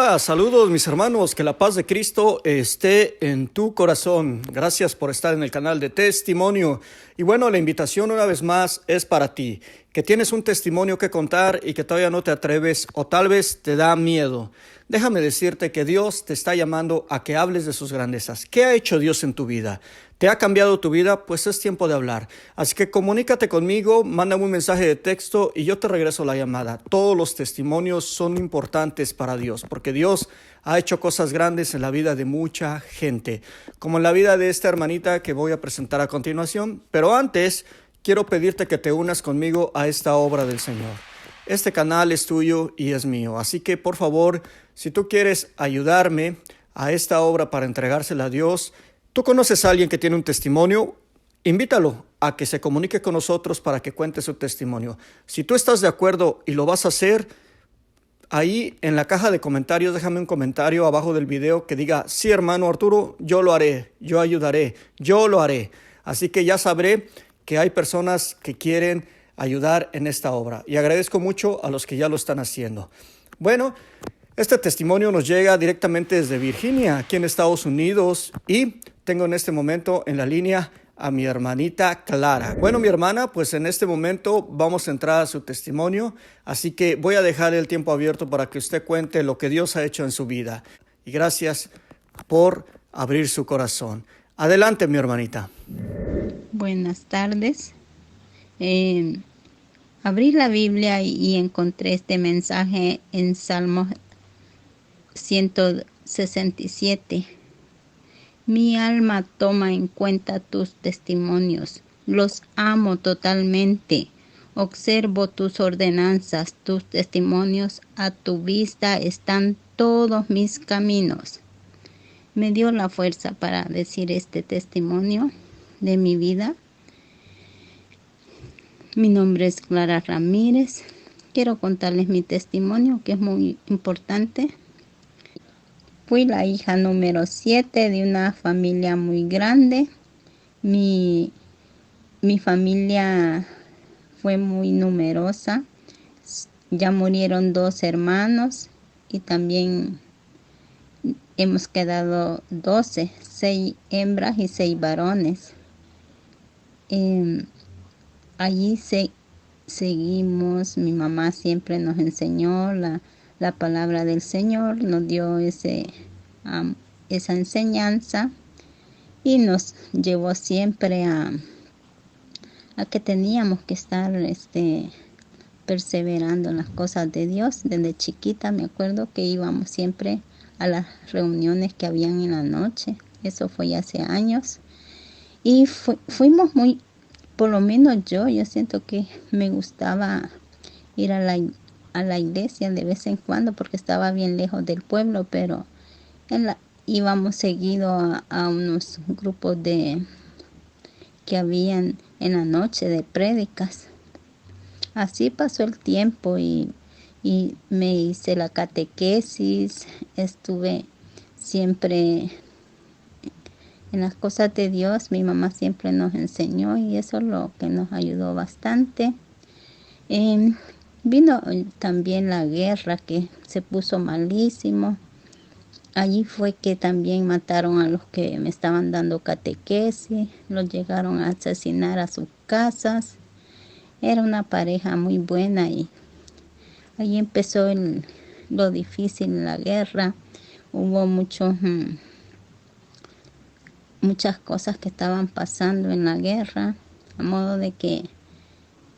Hola, saludos mis hermanos, que la paz de Cristo esté en tu corazón. Gracias por estar en el canal de Testimonio. Y bueno, la invitación una vez más es para ti, que tienes un testimonio que contar y que todavía no te atreves o tal vez te da miedo. Déjame decirte que Dios te está llamando a que hables de sus grandezas. ¿Qué ha hecho Dios en tu vida? ¿Te ha cambiado tu vida? Pues es tiempo de hablar. Así que comunícate conmigo, mándame un mensaje de texto y yo te regreso la llamada. Todos los testimonios son importantes para Dios, porque Dios ha hecho cosas grandes en la vida de mucha gente, como en la vida de esta hermanita que voy a presentar a continuación. Pero antes, quiero pedirte que te unas conmigo a esta obra del Señor. Este canal es tuyo y es mío, así que por favor, si tú quieres ayudarme a esta obra para entregársela a Dios, tú conoces a alguien que tiene un testimonio, invítalo a que se comunique con nosotros para que cuente su testimonio. Si tú estás de acuerdo y lo vas a hacer, ahí en la caja de comentarios déjame un comentario abajo del video que diga: sí, hermano Arturo, yo lo haré, yo ayudaré, yo lo haré. Así que ya sabré que hay personas que quieren ayudar en esta obra y agradezco mucho a los que ya lo están haciendo. Bueno, este testimonio nos llega directamente desde Virginia, aquí en Estados Unidos, y tengo en este momento en la línea a mi hermanita Clara. Bueno, mi hermana, pues en este momento vamos a entrar a su testimonio, así que voy a dejar el tiempo abierto para que usted cuente lo que Dios ha hecho en su vida. Y gracias por abrir su corazón. Adelante, mi hermanita. Buenas tardes. Abrí la Biblia y encontré este mensaje en Salmos 167. Mi alma toma en cuenta tus testimonios, los amo totalmente. Observo tus ordenanzas, tus testimonios, a tu vista están todos mis caminos. Me dio la fuerza para decir este testimonio de mi vida. Mi nombre es Clara Ramírez. Quiero contarles mi testimonio, que es muy importante. Fui la hija número 7 de una familia muy grande. Mi familia fue muy numerosa. Ya murieron 2 hermanos y también hemos quedado 12, 6 hembras y 6 varones. Allí seguimos. Mi mamá siempre nos enseñó la palabra del Señor, nos dio esa enseñanza y nos llevó siempre a que teníamos que estar perseverando en las cosas de Dios. Desde chiquita me acuerdo que íbamos siempre a las reuniones que habían en la noche. Eso fue hace años. Y fuimos muy, por lo menos yo siento que me gustaba ir a la iglesia de vez en cuando porque estaba bien lejos del pueblo, pero íbamos seguido a unos grupos que habían en la noche de prédicas. Así pasó el tiempo y me hice la catequesis, estuve siempre en las cosas de Dios. Mi mamá siempre nos enseñó y eso es lo que nos ayudó bastante. Vino también la guerra, que se puso malísimo. Allí fue que también mataron a los que me estaban dando catequesis, los llegaron a asesinar a sus casas. Era una pareja muy buena y ahí empezó lo difícil, la guerra. Hubo muchas cosas que estaban pasando en la guerra, a modo de que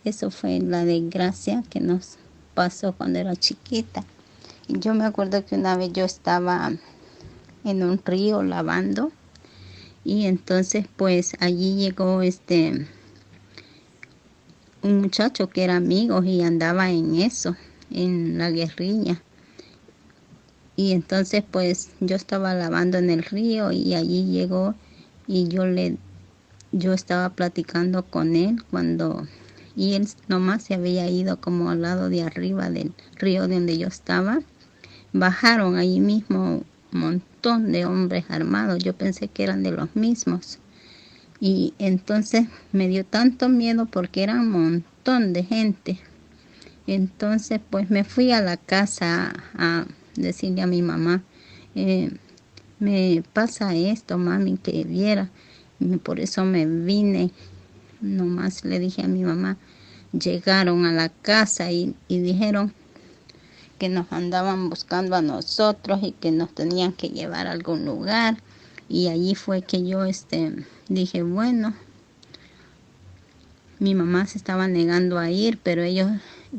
eso fue la desgracia que nos pasó cuando era chiquita. Y yo me acuerdo que una vez yo estaba en un río lavando y entonces pues allí llegó un muchacho que era amigo y andaba en eso, en la guerrilla. Y entonces pues yo estaba lavando en el río y allí llegó y yo estaba platicando con él y él nomás se había ido como al lado de arriba del río donde yo estaba. Bajaron allí mismo un montón de hombres armados. Yo pensé que eran de los mismos. Y entonces me dio tanto miedo porque era un montón de gente. Entonces pues me fui a la casa decirle a mi mamá, me pasa esto, mami, que viera. Por eso me vine. Nomás le dije a mi mamá, llegaron a la casa y dijeron que nos andaban buscando a nosotros y que nos tenían que llevar a algún lugar. Y allí fue que yo dije, bueno, mi mamá se estaba negando a ir, pero ellos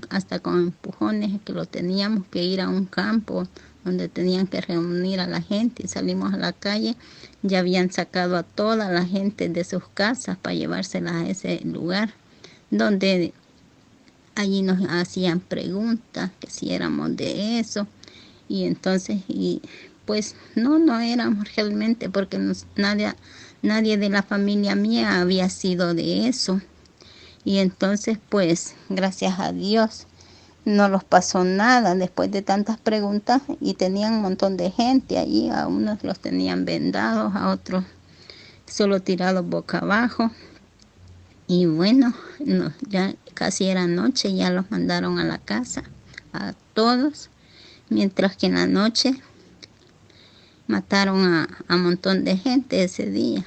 hasta con empujones que lo teníamos que ir a un campo donde tenían que reunir a la gente, y salimos a la calle. Ya habían sacado a toda la gente de sus casas para llevárselas a ese lugar donde allí nos hacían preguntas que si éramos de eso. Y entonces, pues no éramos realmente, porque nadie de la familia mía había sido de eso. Y entonces, pues, gracias a Dios, no los pasó nada después de tantas preguntas, y tenían un montón de gente allí. A unos los tenían vendados, a otros solo tirados boca abajo. Y bueno, ya casi era noche, ya los mandaron a la casa, a todos, mientras que en la noche mataron a un montón de gente ese día.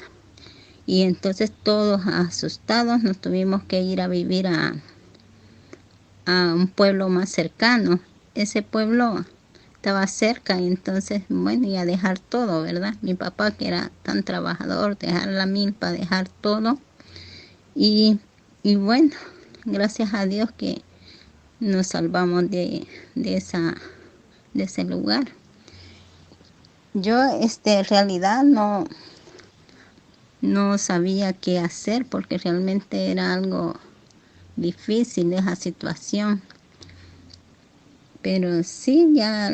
Y entonces todos asustados nos tuvimos que ir a vivir a un pueblo más cercano. Ese pueblo estaba cerca, y entonces, bueno, y a dejar todo, ¿verdad? Mi papá, que era tan trabajador, dejar la milpa, dejar todo. Y bueno, gracias a Dios que nos salvamos de ese lugar. Yo en realidad no sabía qué hacer, porque realmente era algo difícil esa situación. Pero sí, ya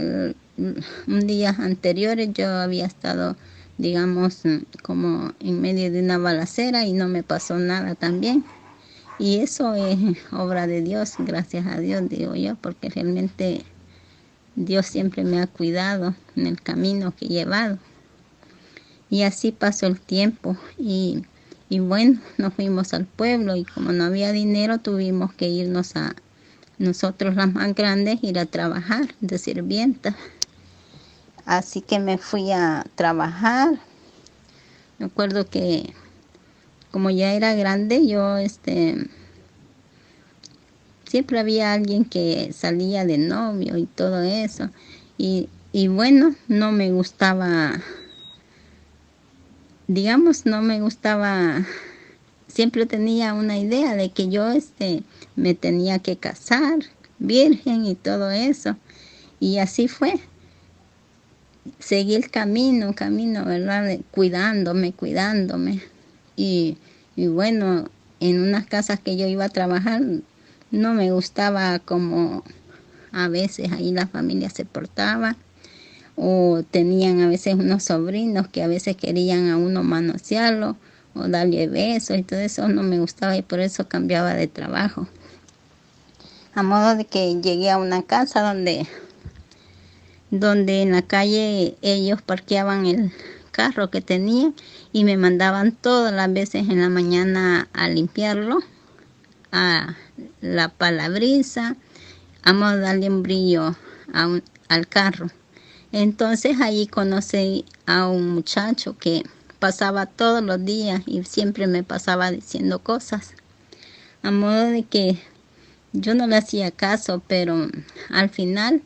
un día anteriores yo había estado, digamos, como en medio de una balacera y no me pasó nada también. Y eso es obra de Dios, gracias a Dios, digo yo, porque realmente Dios siempre me ha cuidado en el camino que he llevado. Y así pasó el tiempo y bueno, nos fuimos al pueblo, y como no había dinero tuvimos que irnos a nosotros, las más grandes, ir a trabajar de sirvienta. Así que me fui a trabajar. Me acuerdo que como ya era grande, yo siempre había alguien que salía de novio y todo eso. Y bueno, no me gustaba, digamos, siempre tenía una idea de que yo me tenía que casar virgen y todo eso. Y así fue. Seguí el camino, ¿verdad? Cuidándome. Y bueno, en unas casas que yo iba a trabajar, no me gustaba como a veces ahí la familia se portaba, o tenían a veces unos sobrinos que a veces querían a uno manosearlo o darle besos, y todo eso no me gustaba, y por eso cambiaba de trabajo. A modo de que llegué a una casa donde en la calle ellos parqueaban el carro que tenían y me mandaban todas las veces en la mañana a limpiarlo, a la palabrisa, a modo de darle un brillo al carro. Entonces allí conocí a un muchacho que pasaba todos los días y siempre me pasaba diciendo cosas, a modo de que yo no le hacía caso, pero al final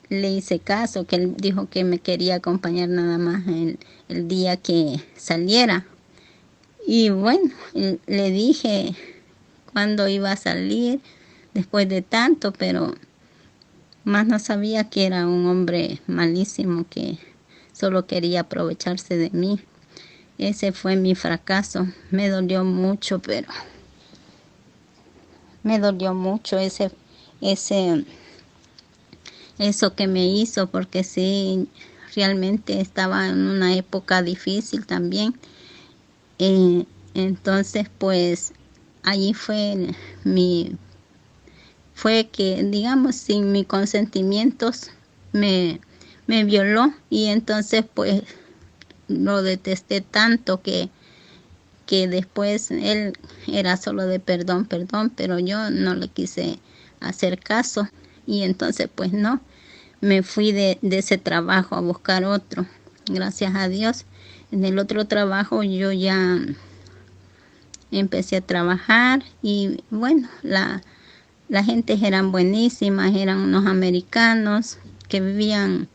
le hice caso, que él dijo que me quería acompañar nada más el día que saliera. Y bueno, le dije cuándo iba a salir después de tanto, pero más no sabía que era un hombre malísimo que solo quería aprovecharse de mí. Ese fue mi fracaso. Me dolió mucho, pero me dolió mucho eso que me hizo, porque sí, realmente estaba en una época difícil también. Entonces, pues, allí fue que, digamos, sin mis consentimientos, me violó, y entonces, pues, lo detesté tanto que después él era solo de perdón, pero yo no le quise hacer caso. Y entonces, pues no, me fui de ese trabajo a buscar otro. Gracias a Dios, en el otro trabajo yo ya empecé a trabajar y bueno, la gente eran buenísimas, eran unos americanos que vivían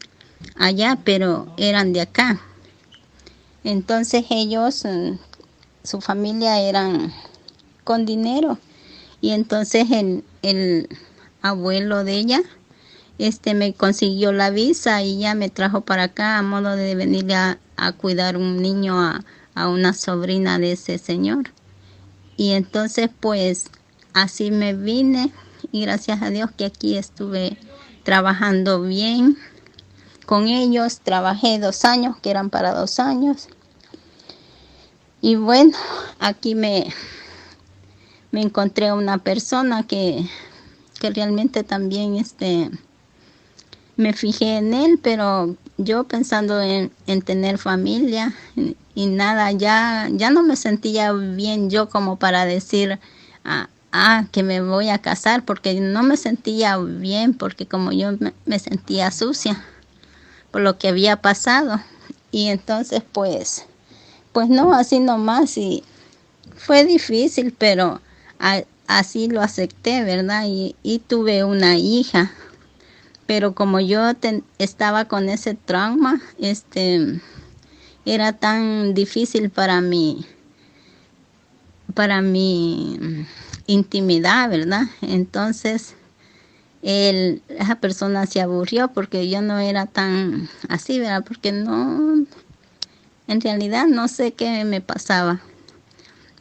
allá, pero eran de acá. Entonces ellos, su familia eran con dinero y entonces el abuelo de ella me consiguió la visa y ya me trajo para acá a modo de venir a cuidar un niño a una sobrina de ese señor. Y entonces pues así me vine y gracias a Dios que aquí estuve trabajando bien con ellos. Trabajé 2 años, que eran para 2 años. Y bueno, aquí me encontré una persona que realmente también me fijé en él, pero yo pensando en tener familia y nada, ya no me sentía bien yo como para decir, que me voy a casar, porque no me sentía bien, porque como yo me sentía sucia por lo que había pasado. Y entonces pues no, así nomás, y fue difícil, pero así lo acepté, ¿verdad? Y tuve una hija. Pero como yo estaba con ese trauma, era tan difícil para mi intimidad, ¿verdad? Entonces, esa persona se aburrió porque yo no era tan así, ¿verdad? Porque no, en realidad no sé qué me pasaba.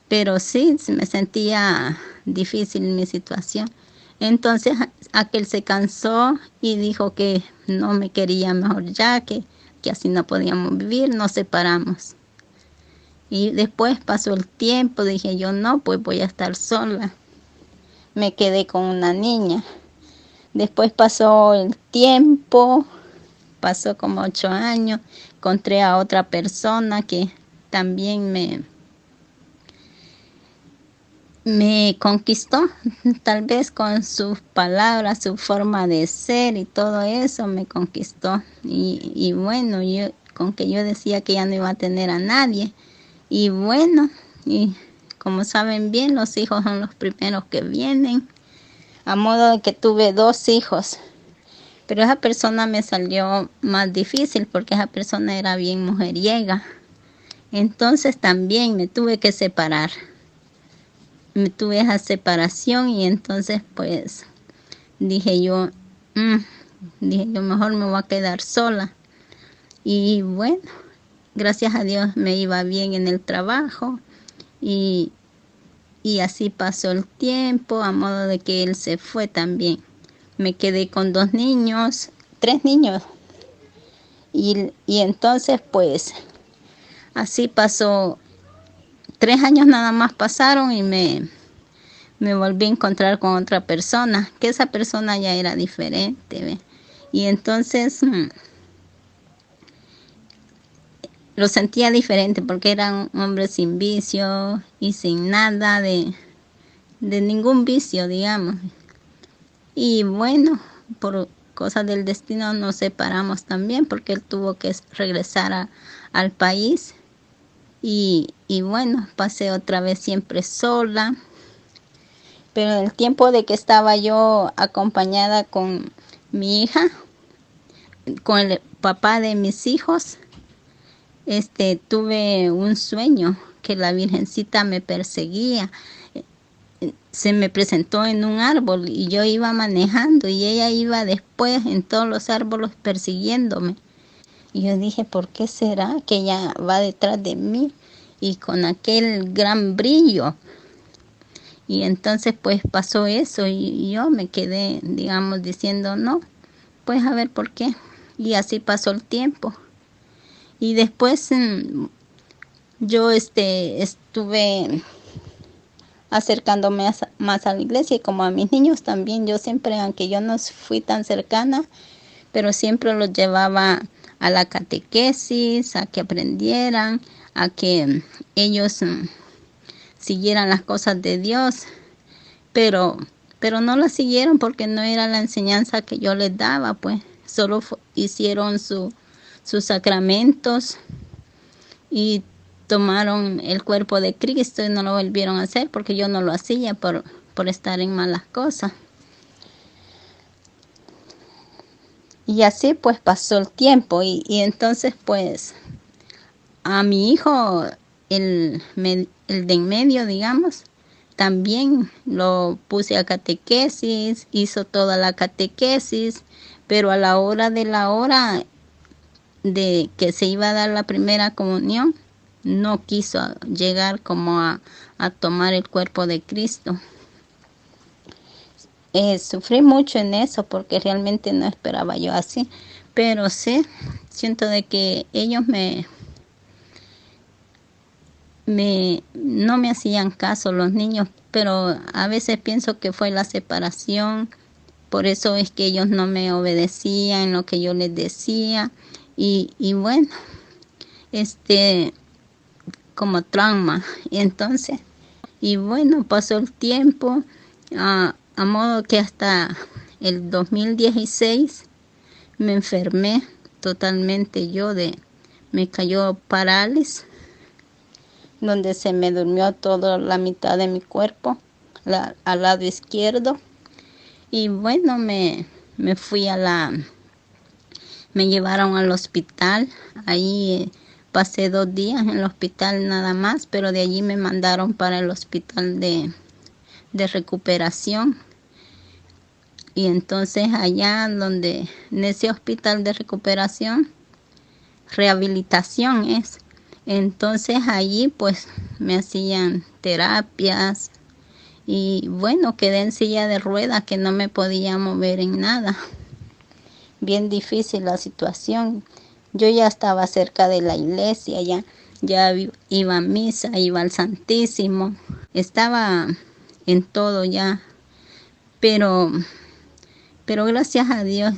Pero sí, me sentía difícil mi situación. Entonces aquel se cansó y dijo que no me quería mejor ya, que así no podíamos vivir, nos separamos. Y después pasó el tiempo, dije yo no, pues voy a estar sola. Me quedé con una niña. Después pasó el tiempo, pasó como 8 años, encontré a otra persona que también me conquistó, tal vez con sus palabras, su forma de ser y todo eso me conquistó. Y bueno, con que yo decía que ya no iba a tener a nadie. Y bueno, y como saben bien, los hijos son los primeros que vienen. A modo de que tuve 2 hijos. Pero esa persona me salió más difícil porque esa persona era bien mujeriega. Entonces también me tuve que separar. Me tuve esa separación y entonces pues dije yo mejor me voy a quedar sola. Y bueno, gracias a Dios me iba bien en el trabajo y así pasó el tiempo a modo de que él se fue también. Me quedé con 2 niños, 3 niños y entonces pues así pasó. 3 años nada más pasaron y me volví a encontrar con otra persona, que esa persona ya era diferente, ¿ve? Y entonces lo sentía diferente porque era un hombre sin vicio y sin nada de ningún vicio, digamos. Y bueno, por cosas del destino nos separamos también porque él tuvo que regresar al país. Y bueno, pasé otra vez siempre sola. Pero en el tiempo de que estaba yo acompañada con mi hija, con el papá de mis hijos, tuve un sueño que la Virgencita me perseguía. Se me presentó en un árbol y yo iba manejando y ella iba después en todos los árboles persiguiéndome. Y yo dije, ¿por qué será que ella va detrás de mí y con aquel gran brillo? Y entonces pues pasó eso y yo me quedé, digamos, diciendo no, pues a ver por qué. Y así pasó el tiempo. Y después yo estuve acercándome más a la iglesia y como a mis niños también, yo siempre, aunque yo no fui tan cercana, pero siempre los llevaba a la catequesis, a que aprendieran, a que ellos siguieran las cosas de Dios, pero no las siguieron porque no era la enseñanza que yo les daba, pues solo hicieron sus sacramentos y tomaron el cuerpo de Cristo y no lo volvieron a hacer porque yo no lo hacía por estar en malas cosas. Y así pues pasó el tiempo y entonces pues a mi hijo, el de en medio, digamos, también lo puse a catequesis, hizo toda la catequesis, pero a la hora de que se iba a dar la primera comunión, no quiso llegar como a tomar el cuerpo de Cristo. Sufrí mucho en eso porque realmente no esperaba yo así, pero sí, siento de que ellos no me hacían caso los niños, pero a veces pienso que fue la separación, por eso es que ellos no me obedecían lo que yo les decía y bueno, como trauma. Entonces, y bueno, pasó el tiempo, a modo que hasta el 2016 me enfermé totalmente me cayó parálisis, donde se me durmió toda la mitad de mi cuerpo, al lado izquierdo. Y bueno, me llevaron al hospital. Ahí pasé 2 días en el hospital nada más, pero de allí me mandaron para el hospital de recuperación. Y entonces allá en ese hospital de recuperación, rehabilitación es. Entonces allí pues me hacían terapias y bueno, quedé en silla de ruedas que no me podía mover en nada. Bien difícil la situación. Yo ya estaba cerca de la iglesia, ya iba a misa, iba al Santísimo, estaba en todo ya, pero gracias a Dios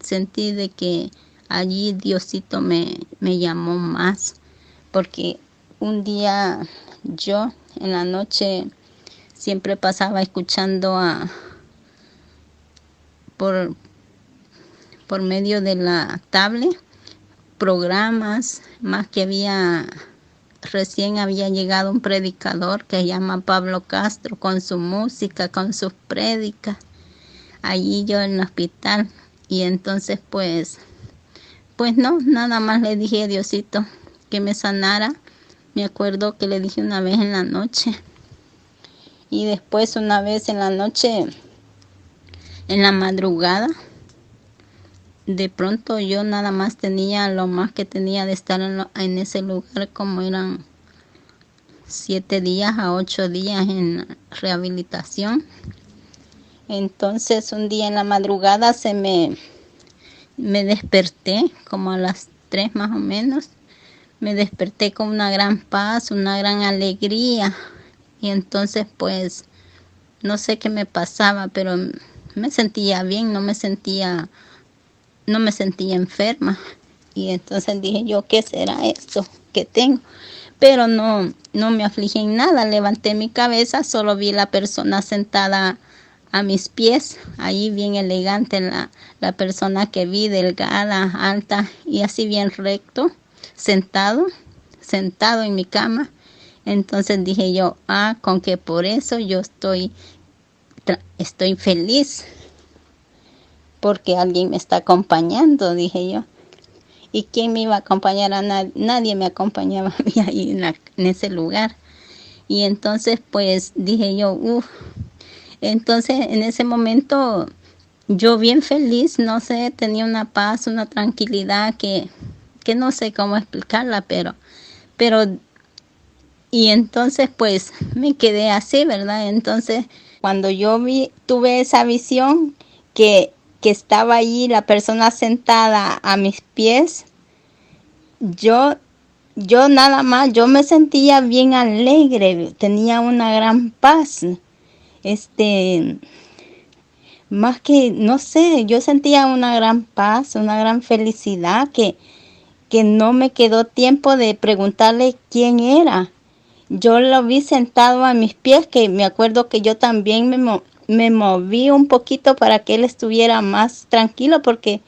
sentí de que allí Diosito me llamó más, porque un día yo en la noche siempre pasaba escuchando por medio de la tablet programas, más que recién había llegado un predicador que se llama Pablo Castro con su música, con sus prédicas, allí yo en el hospital. Y entonces pues no, nada más le dije a Diosito que me sanara. Me acuerdo que le dije una vez en la noche y después una vez en la noche, en la madrugada, de pronto yo nada más tenía, lo más que tenía de estar en ese lugar, como eran 7 días a 8 días en rehabilitación. Entonces un día en la madrugada me desperté como a las 3 más o menos. Me desperté con una gran paz, una gran alegría. Y entonces pues no sé qué me pasaba, pero me sentía bien, no me sentía enferma. Y entonces dije yo, ¿qué será esto que tengo? Pero no me afligí en nada. Levanté mi cabeza, solo vi la persona sentada a mis pies, ahí bien elegante, la persona que vi, delgada, alta y así bien recto, sentado en mi cama. Entonces dije yo, con que por eso yo estoy feliz, porque alguien me está acompañando, dije yo. ¿Y quién me iba a acompañar? Nadie me acompañaba ahí en ese lugar. Y entonces pues dije yo, entonces en ese momento yo bien feliz, no sé, tenía una paz, una tranquilidad que no sé cómo explicarla, pero y entonces pues me quedé así, ¿verdad? Entonces cuando yo tuve esa visión que estaba allí la persona sentada a mis pies, yo nada más, yo me sentía bien alegre, tenía una gran paz, más que, no sé, yo sentía una gran paz, una gran felicidad que no me quedó tiempo de preguntarle quién era. Yo lo vi sentado a mis pies, que me acuerdo que yo también me moví un poquito para que él estuviera más tranquilo porque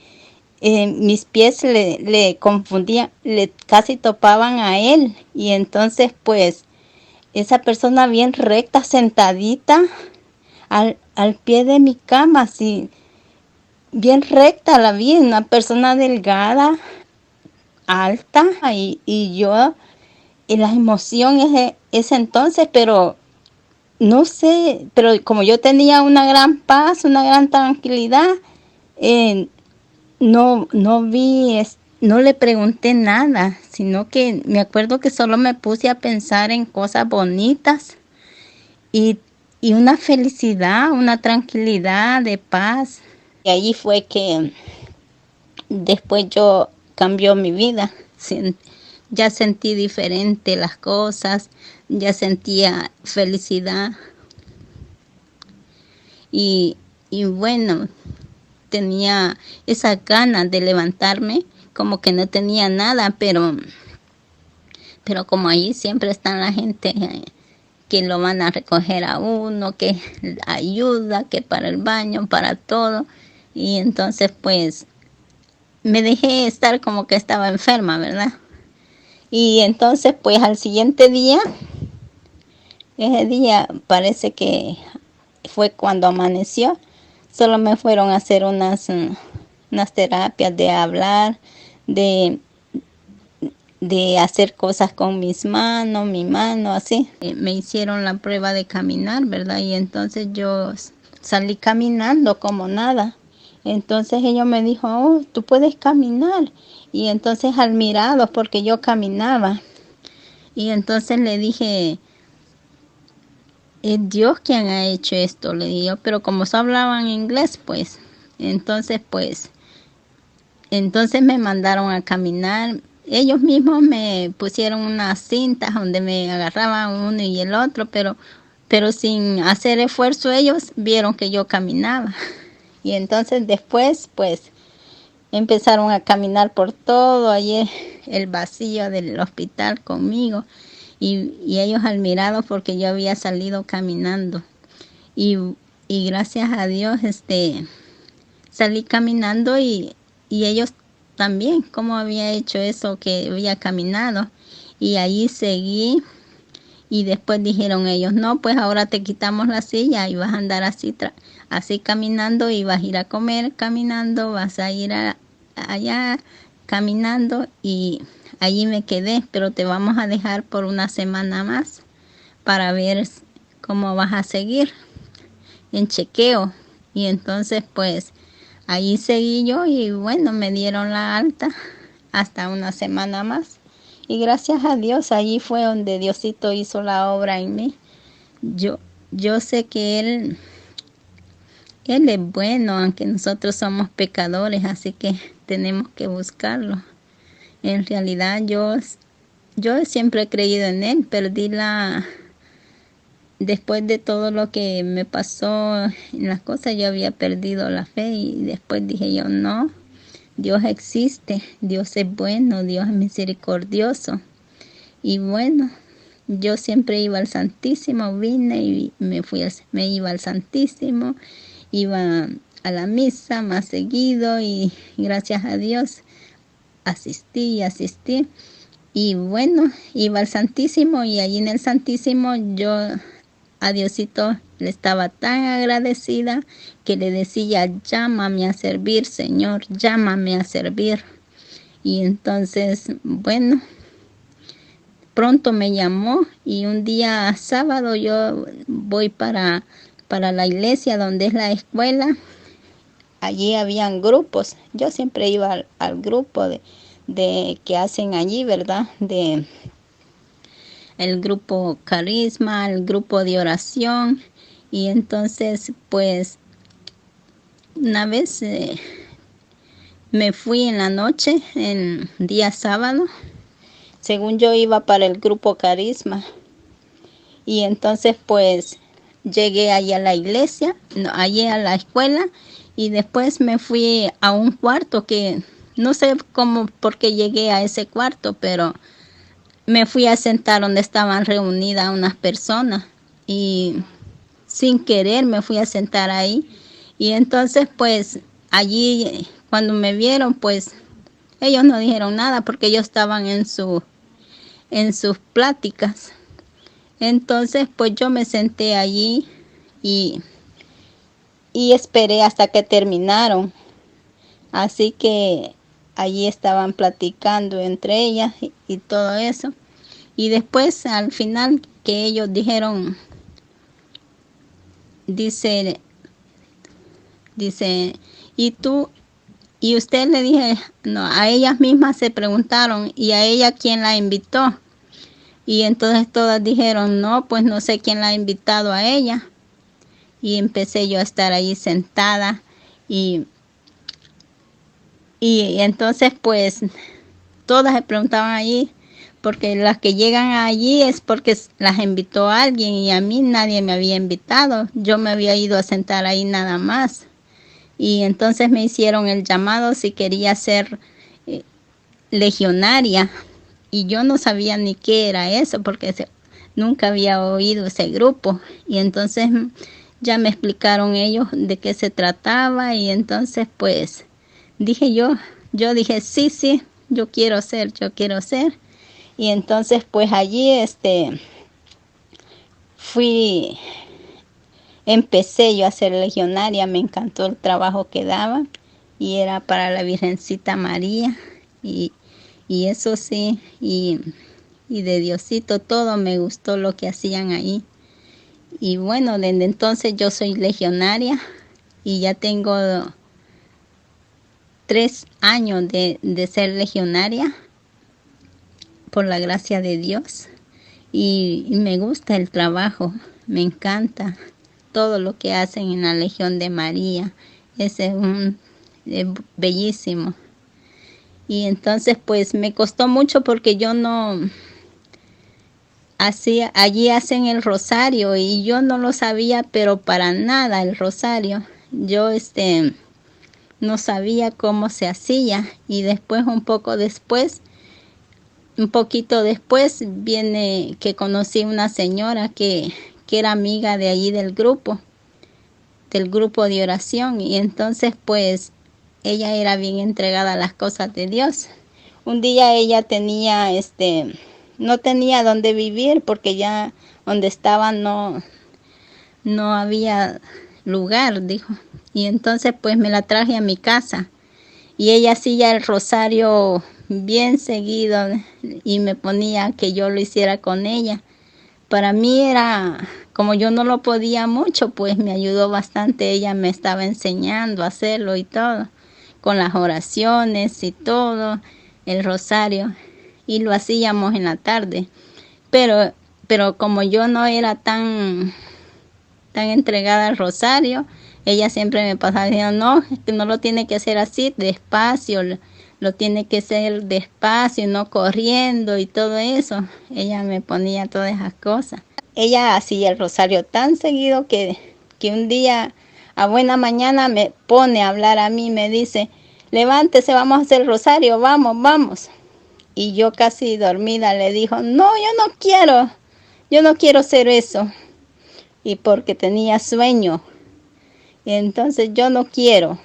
mis pies le confundían, le casi topaban a él. Y entonces pues esa persona bien recta, sentadita al pie de mi cama, así, bien recta la vi, una persona delgada, alta, y yo, y la emoción ese entonces, pero no sé, pero como yo tenía una gran paz, una gran tranquilidad, eh, no vi, no le pregunté nada, sino que me acuerdo que solo me puse a pensar en cosas bonitas y, y una felicidad, una tranquilidad de paz. Y allí fue que después yo cambió mi vida. Ya sentí diferente las cosas, ya sentía felicidad y, y bueno, tenía esa ganas de levantarme, como que no tenía nada, pero como ahí siempre están la gente que lo van a recoger a uno, que ayuda, que para el baño, para todo. Y entonces pues me dejé estar como que estaba enferma, ¿verdad? Y entonces pues al siguiente día, ese día parece que fue cuando amaneció, solo me fueron a hacer unas terapias de hablar, de, de hacer cosas con mis manos, mi mano, así. Me hicieron la prueba de caminar, ¿verdad? Y entonces yo salí caminando como nada. Entonces ellos me dijo, oh, tú puedes caminar. Y entonces admirados porque yo caminaba. Y entonces le dije, es Dios quien ha hecho esto, le dije yo, pero como se hablaban inglés, pues, entonces me mandaron a caminar. Ellos mismos me pusieron unas cintas donde me agarraban uno y el otro, pero sin hacer esfuerzo ellos vieron que yo caminaba. Y entonces después, pues, empezaron a caminar por todo allí el vacío del hospital conmigo y ellos admirados porque yo había salido caminando. Y, y gracias a Dios, salí caminando y ellos también, cómo había hecho eso, que había caminado. Y allí seguí y después dijeron ellos, no, pues ahora te quitamos la silla y vas a andar así caminando y vas a ir a comer caminando, vas a ir allá caminando y allí me quedé, pero te vamos a dejar por una semana más para ver cómo vas a seguir en chequeo. Y entonces pues ahí seguí yo y bueno, me dieron la alta hasta una semana más. Y gracias a Dios, allí fue donde Diosito hizo la obra en mí. Yo sé que Él es bueno, aunque nosotros somos pecadores, así que tenemos que buscarlo. En realidad yo siempre he creído en Él, después de todo lo que me pasó en las cosas, yo había perdido la fe y después dije yo, no, Dios existe, Dios es bueno, Dios es misericordioso. Y bueno, yo siempre iba al Santísimo, vine y me iba al Santísimo, iba a la misa más seguido y gracias a Dios asistí. Y bueno, iba al Santísimo y allí en el Santísimo yo a Diosito le estaba tan agradecida que le decía, llámame a servir, Señor, llámame a servir. Y entonces, bueno, pronto me llamó y un día sábado yo voy para la iglesia donde es la escuela. Allí habían grupos. Yo siempre iba al grupo de que hacen allí, ¿verdad? De el grupo Carisma, el grupo de oración. Y entonces, pues, una vez me fui en la noche, en día sábado, según yo iba para el grupo Carisma. Y entonces, pues, llegué allí a la iglesia, no, allí a la escuela, y después me fui a un cuarto que no sé cómo, por qué llegué a ese cuarto, pero me fui a sentar donde estaban reunidas unas personas y sin querer me fui a sentar ahí. Y entonces pues allí cuando me vieron pues ellos no dijeron nada porque ellos estaban en sus pláticas. Entonces pues yo me senté allí y esperé hasta que terminaron. Así que allí estaban platicando entre ellas y todo eso. Y después al final que ellos dijeron, dice, y tú, y usted le dije, no, a ellas mismas se preguntaron, y a ella quién la invitó. Y entonces todas dijeron, no, pues no sé quién la ha invitado a ella. Y empecé yo a estar ahí sentada y entonces pues todas se preguntaban allí, porque las que llegan allí es porque las invitó alguien y a mí nadie me había invitado. Yo me había ido a sentar ahí nada más. Y entonces me hicieron el llamado si quería ser legionaria. Y yo no sabía ni qué era eso porque nunca había oído ese grupo. Y entonces ya me explicaron ellos de qué se trataba y entonces pues dije yo dije sí, yo quiero ser. Y entonces pues allí empecé yo a ser legionaria, me encantó el trabajo que daban y era para la Virgencita María y eso sí, y de Diosito todo me gustó lo que hacían ahí. Y bueno, desde entonces yo soy legionaria y ya tengo 3 años de ser legionaria por la gracia de Dios y me gusta el trabajo, me encanta todo lo que hacen en la Legión de María, es bellísimo. Y entonces pues me costó mucho porque yo no hacía, allí hacen el rosario y yo no lo sabía, pero para nada el rosario. Yo no sabía cómo se hacía y después un poquito después viene que conocí una señora que era amiga de allí del grupo de oración y entonces pues ella era bien entregada a las cosas de Dios. Un día ella tenía no tenía dónde vivir porque ya donde estaba no había lugar, dijo. Y entonces pues me la traje a mi casa y ella hacía el rosario bien seguido y me ponía que yo lo hiciera con ella. Para mí era, como yo no lo podía mucho, pues me ayudó bastante. Ella me estaba enseñando a hacerlo y todo, con las oraciones y todo, el rosario, y lo hacíamos en la tarde. Pero como yo no era tan entregada al rosario, ella siempre me pasaba diciendo, no, es que no lo tiene que hacer así, despacio, lo tiene que hacer despacio, no corriendo y todo eso. Ella me ponía todas esas cosas. Ella hacía el rosario tan seguido que un día a buena mañana me pone a hablar a mí, me dice, levántese, vamos a hacer el rosario, vamos. Y yo casi dormida le dijo, no, yo no quiero hacer eso. Y porque tenía sueño. Y entonces yo no quiero.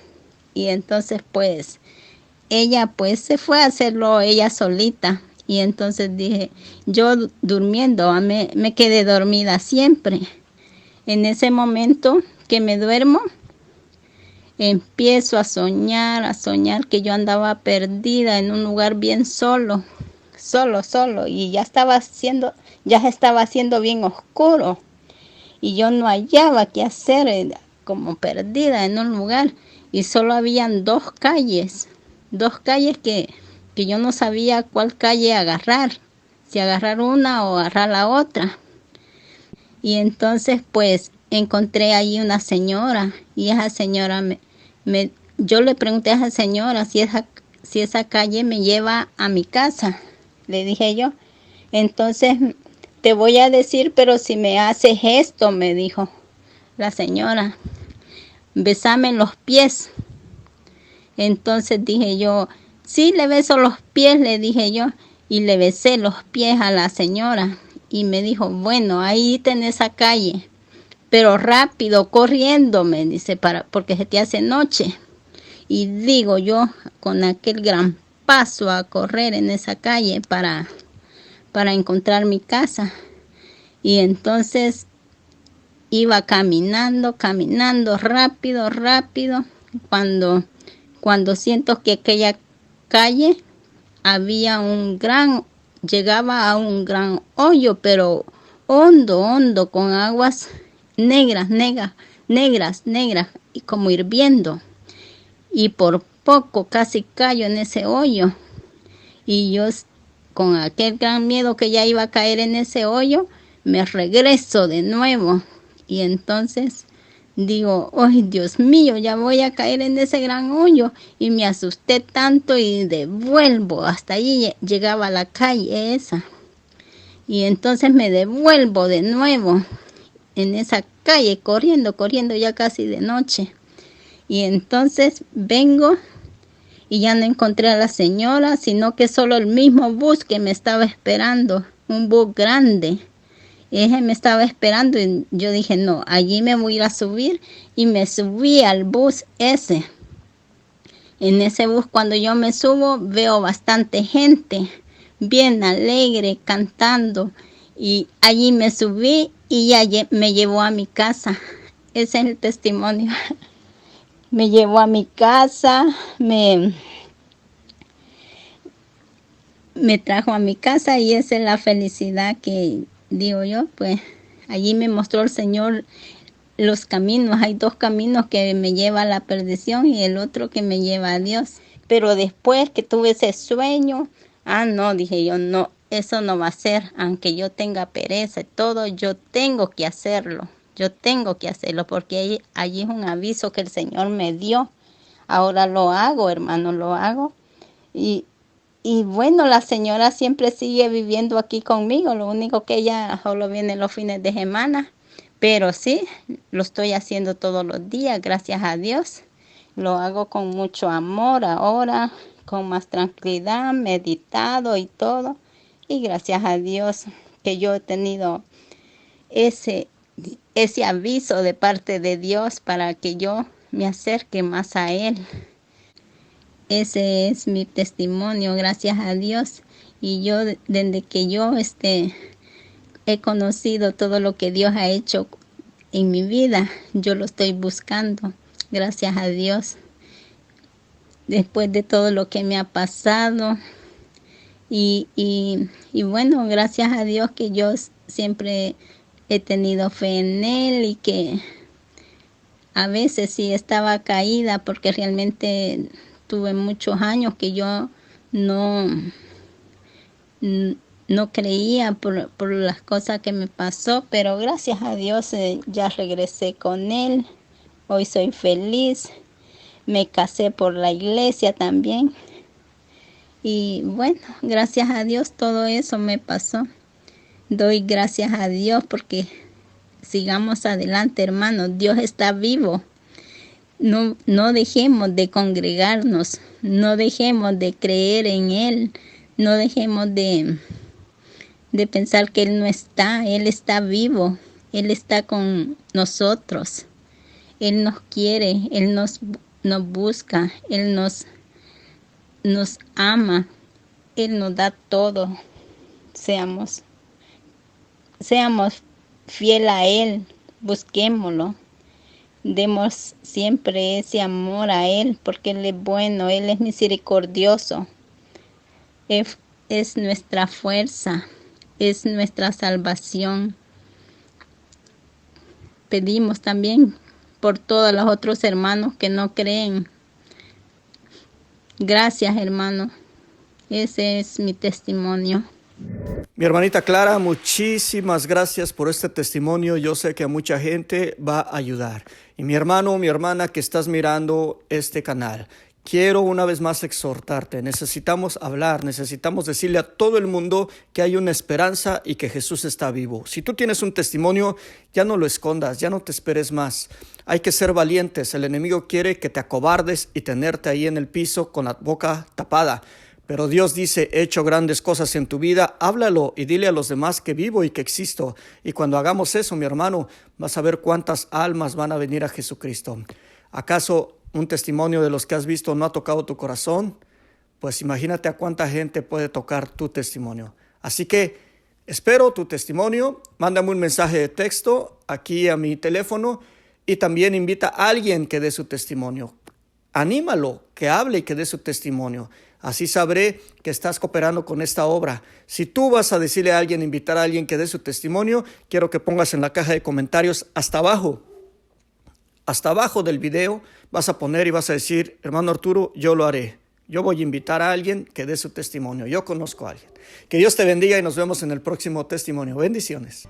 Y entonces pues ella pues se fue a hacerlo ella solita. Y entonces dije, yo durmiendo, me quedé dormida siempre. En ese momento que me duermo, empiezo a soñar que yo andaba perdida en un lugar bien solo, y ya estaba haciendo bien oscuro. Y yo no hallaba qué hacer, como perdida en un lugar. Y solo habían 2 calles que yo no sabía cuál calle agarrar, si agarrar una o agarrar la otra. Y entonces pues encontré ahí una señora y esa señora yo le pregunté a esa señora si esa calle me lleva a mi casa, le dije yo. Entonces te voy a decir, pero si me haces esto, me dijo la señora, besame en los pies. Entonces dije yo, sí, le beso los pies, le dije yo, y le besé los pies a la señora. Y me dijo, bueno, ahí tenés esa calle, pero rápido, corriendo, me dice, porque se te hace noche. Y digo yo, con aquel gran paso a correr en esa calle para encontrar mi casa. Y entonces iba caminando, rápido, rápido, cuando siento que aquella calle llegaba a un gran hoyo, pero hondo, con aguas negras, y como hirviendo. Y por poco casi cayó en ese hoyo. Y yo, con aquel gran miedo que ya iba a caer en ese hoyo, me regreso de nuevo. Y entonces digo, ¡ay, Dios mío! Ya voy a caer en ese gran hoyo. Y me asusté tanto y devuelvo. Hasta allí llegaba la calle esa. Y entonces me devuelvo de nuevo en esa calle, corriendo ya casi de noche. Y entonces vengo y ya no encontré a la señora, sino que solo el mismo bus que me estaba esperando, un bus grande. Ese me estaba esperando y yo dije, no, allí me voy a ir a subir, y me subí al bus ese. En ese bus, cuando yo me subo, veo bastante gente, bien alegre, cantando, y allí me subí y ya me llevó a mi casa. Ese es el testimonio. Me llevó a mi casa, me trajo a mi casa, y esa es la felicidad que digo yo, pues allí me mostró el Señor los caminos. Hay dos caminos que me lleva a la perdición y el otro que me lleva a Dios. Pero después que tuve ese sueño, no, dije yo, no, eso no va a ser, aunque yo tenga pereza y todo, yo tengo que hacerlo, porque allí es un aviso que el Señor me dio. Ahora lo hago, hermano, lo hago. Y bueno, la señora siempre sigue viviendo aquí conmigo, lo único que ella solo viene los fines de semana, pero sí, lo estoy haciendo todos los días, gracias a Dios. Lo hago con mucho amor ahora, con más tranquilidad, meditado y todo. Y gracias a Dios que yo he tenido ese aviso de parte de Dios para que yo me acerque más a Él. Ese es mi testimonio, gracias a Dios. Y yo, desde que yo he conocido todo lo que Dios ha hecho en mi vida, yo lo estoy buscando, gracias a Dios. Después de todo lo que me ha pasado, y bueno, gracias a Dios que yo siempre he tenido fe en Él, y que a veces sí estaba caída, porque realmente tuve muchos años que yo no creía por las cosas que me pasó, pero gracias a Dios ya regresé con Él. Hoy soy feliz. Me casé por la iglesia también. Y bueno, gracias a Dios todo eso me pasó. Doy gracias a Dios porque sigamos adelante, hermanos. Dios está vivo. No dejemos de congregarnos, no dejemos de creer en Él, no dejemos de pensar que Él no está. Él está vivo, Él está con nosotros, Él nos quiere, Él nos busca, Él nos ama, Él nos da todo. Seamos fiel a Él, busquémoslo. Demos siempre ese amor a Él, porque Él es bueno, Él es misericordioso. Es nuestra fuerza, es nuestra salvación. Pedimos también por todos los otros hermanos que no creen. Gracias, hermano. Ese es mi testimonio. Mi hermanita Clara, muchísimas gracias por este testimonio. Yo sé que a mucha gente va a ayudar. Y mi hermano, mi hermana que estás mirando este canal, quiero una vez más exhortarte. Necesitamos hablar, necesitamos decirle a todo el mundo que hay una esperanza y que Jesús está vivo. Si tú tienes un testimonio, ya no lo escondas, ya no te esperes más. Hay que ser valientes. El enemigo quiere que te acobardes y tenerte ahí en el piso con la boca tapada. Pero Dios dice, he hecho grandes cosas en tu vida, háblalo y dile a los demás que vivo y que existo. Y cuando hagamos eso, mi hermano, vas a ver cuántas almas van a venir a Jesucristo. ¿Acaso un testimonio de los que has visto no ha tocado tu corazón? Pues imagínate a cuánta gente puede tocar tu testimonio. Así que espero tu testimonio, mándame un mensaje de texto aquí a mi teléfono y también invita a alguien que dé su testimonio. Anímalo, que hable y que dé su testimonio. Así sabré que estás cooperando con esta obra. Si tú vas a decirle a alguien, invitar a alguien que dé su testimonio, quiero que pongas en la caja de comentarios hasta abajo del video, vas a poner y vas a decir, hermano Arturo, yo lo haré. Yo voy a invitar a alguien que dé su testimonio. Yo conozco a alguien. Que Dios te bendiga y nos vemos en el próximo testimonio. Bendiciones.